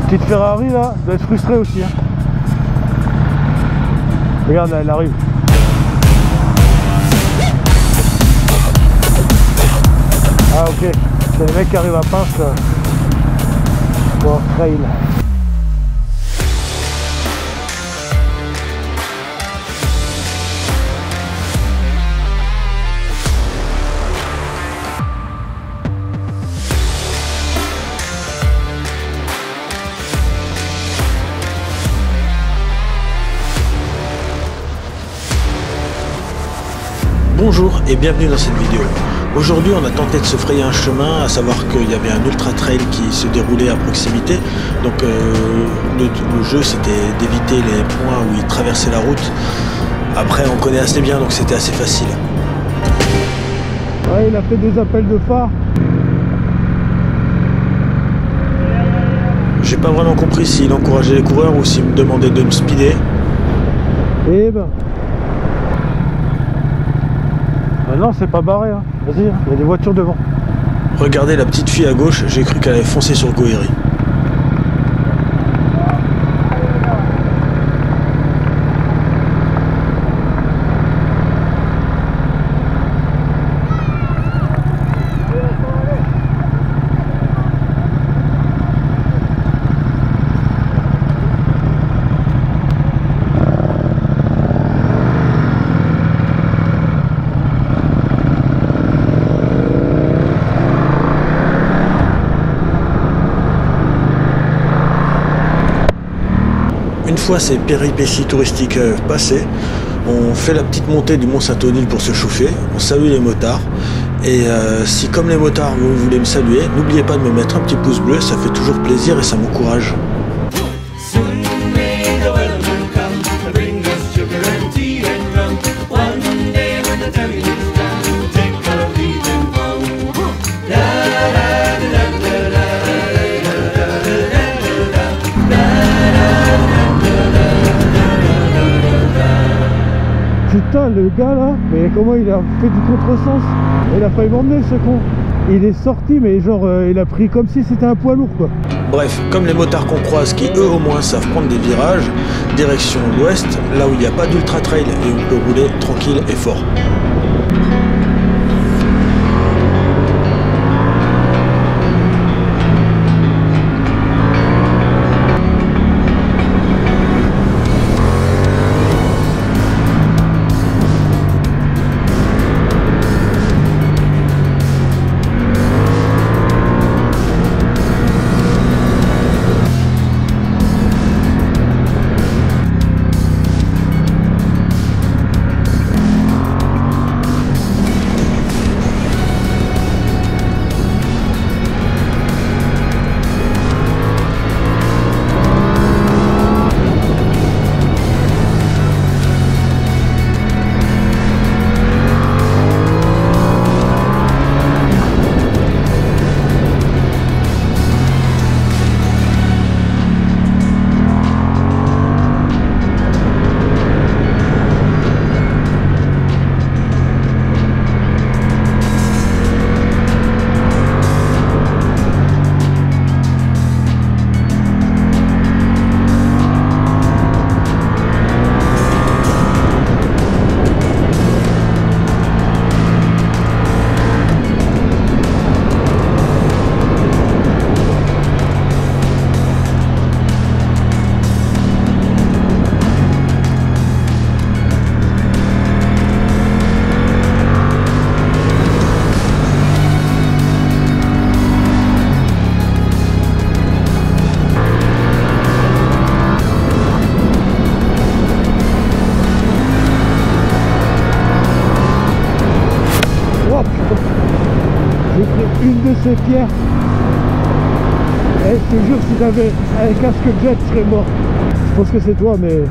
Petite Ferrari là, doit être frustrée aussi. Hein. Regarde, elle arrive. Ah ok, c'est les mecs qui arrivent à pince pour trail. Bonjour et bienvenue dans cette vidéo. Aujourd'hui on a tenté de se frayer un chemin, à savoir qu'il y avait un ultra trail qui se déroulait à proximité. Donc le jeu c'était d'éviter les points où il traversait la route. Après on connaît assez bien donc c'était assez facile. Ouais, il a fait des appels de phare. J'ai pas vraiment compris s'il encourageait les coureurs ou s'il me demandait de me speeder. Eh ben... non, c'est pas barré, hein. Vas-y, hein. Il y a des voitures devant. Regardez la petite fille à gauche, j'ai cru qu'elle avait foncé sur Goéry. Une fois ces péripéties touristiques passées, on fait la petite montée du Mont Saint-Odile pour se chauffer, on salue les motards, et si comme les motards vous voulez me saluer, n'oubliez pas de me mettre un petit pouce bleu, ça fait toujours plaisir et ça m'encourage. Putain, le gars là, mais comment il a fait du contresens? Il a failli m'emmener ce con. Il est sorti mais genre il a pris comme si c'était un poids lourd quoi. Bref, comme les motards qu'on croise qui eux au moins savent prendre des virages, direction l'ouest, là où il n'y a pas d'ultra trail et où on peut rouler tranquille et fort. Une de ces pierres. Et je te jure, si j'avais un casque jet, je serais mort. Je pense que c'est toi, mais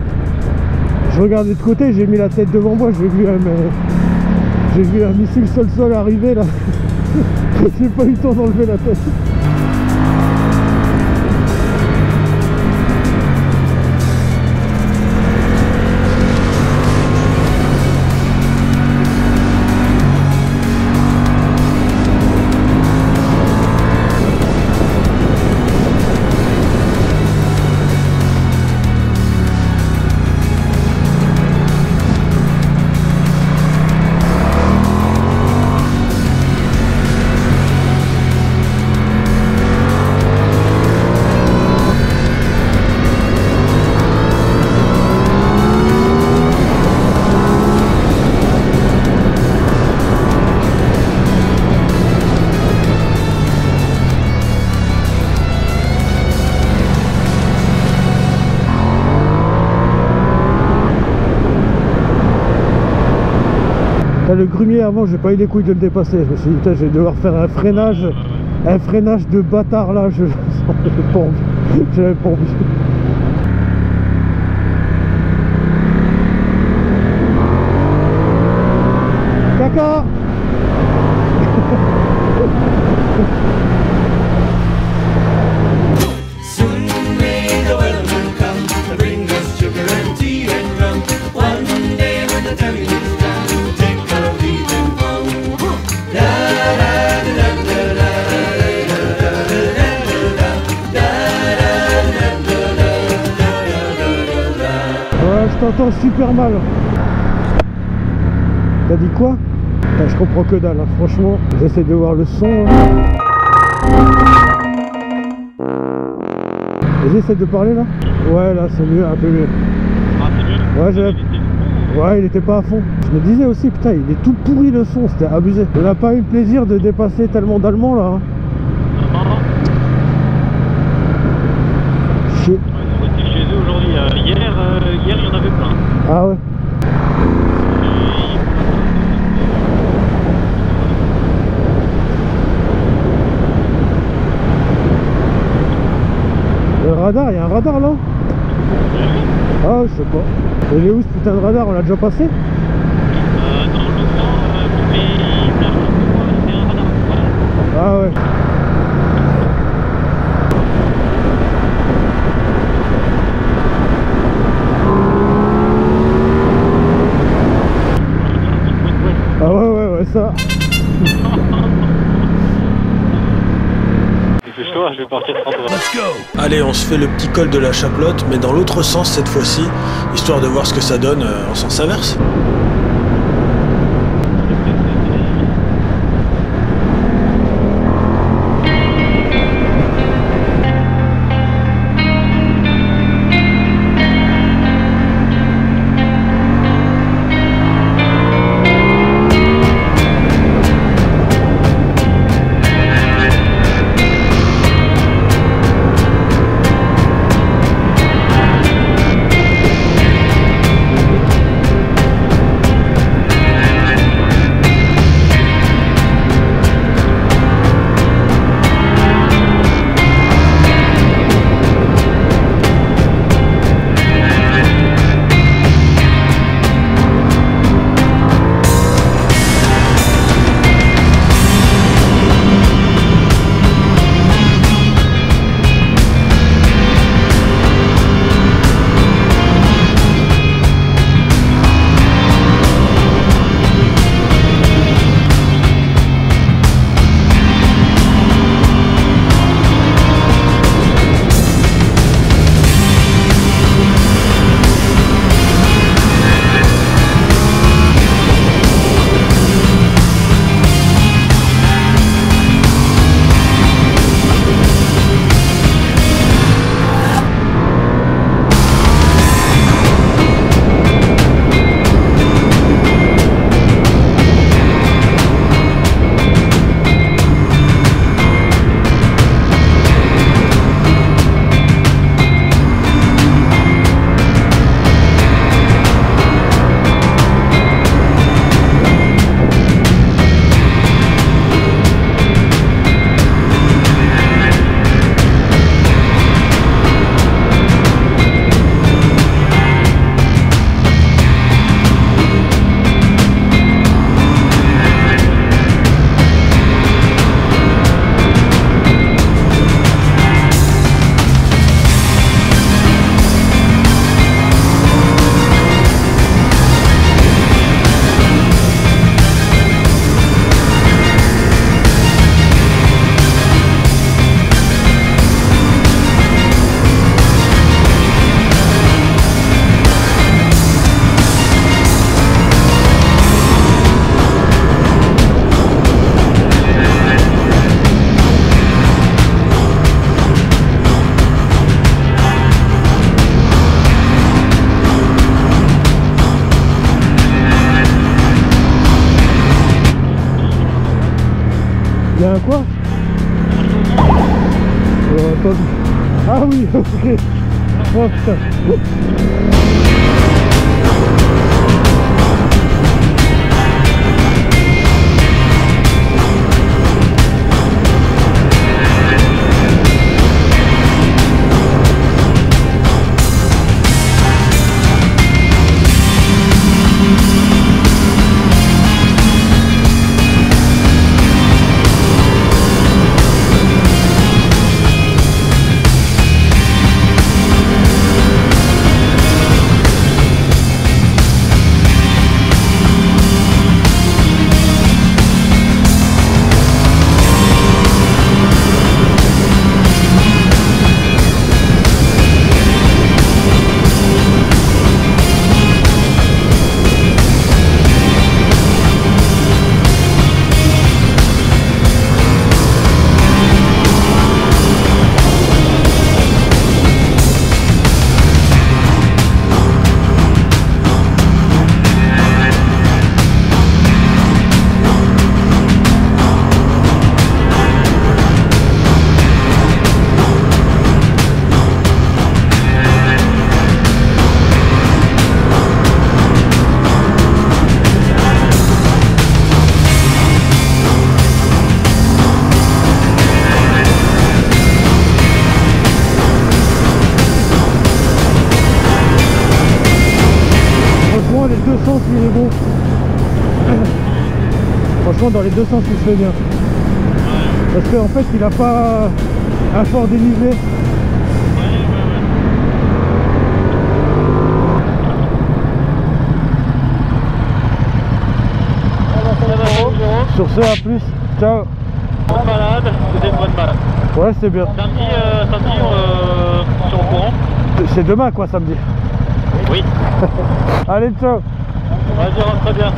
je regardais de côté, j'ai mis la tête devant moi, j'ai vu un missile sol-sol arriver là. J'ai pas eu le temps d'enlever la tête. le grumier avant, j'ai pas eu les couilles de le dépasser. Je me suis dit, putain, je vais devoir faire un freinage de bâtard là. J'avais pas envie. J'avais pas envie. Caca. Je t'entends super mal. T'as dit quoi? Je comprends que dalle, hein. Franchement, j'essaie de voir le son. J'essaie de parler là. Ouais, là c'est mieux, un peu mieux. Ah, c'est mieux? Ouais, il était pas à fond. Je me disais aussi, putain, il est tout pourri le son, c'était abusé. On n'a pas eu le plaisir de dépasser tellement d'Allemands là. Hein. Chier. On était chez eux aujourd'hui. Hier, il y en avait plein. Ah ouais. Le radar, il y a un radar là? Ah, je sais pas. Il est où ce putain de radar? On l'a déjà passé? Dans le temps, mais c'est un radar. Ah ouais. Ah ouais, ça. Il fait chaud, je vais partir prendre. Let's go. Allez, on se fait le petit col de la Chaplotte, mais dans l'autre sens cette fois-ci, histoire de voir ce que ça donne en sens inverse. Il y a un quoi? Ah oui, ok. Oh putain. franchement dans les deux sens il se fait bien. Parce qu'en fait il a pas un fort dénivelé. Sur ce, à plus, ciao. Bonne balade, c'était une bonne balade. Ouais, c'est bien. Samedi, sur le courant. C'est demain quoi, samedi. Oui. Allez, ciao. Vas-y, rentre très bien.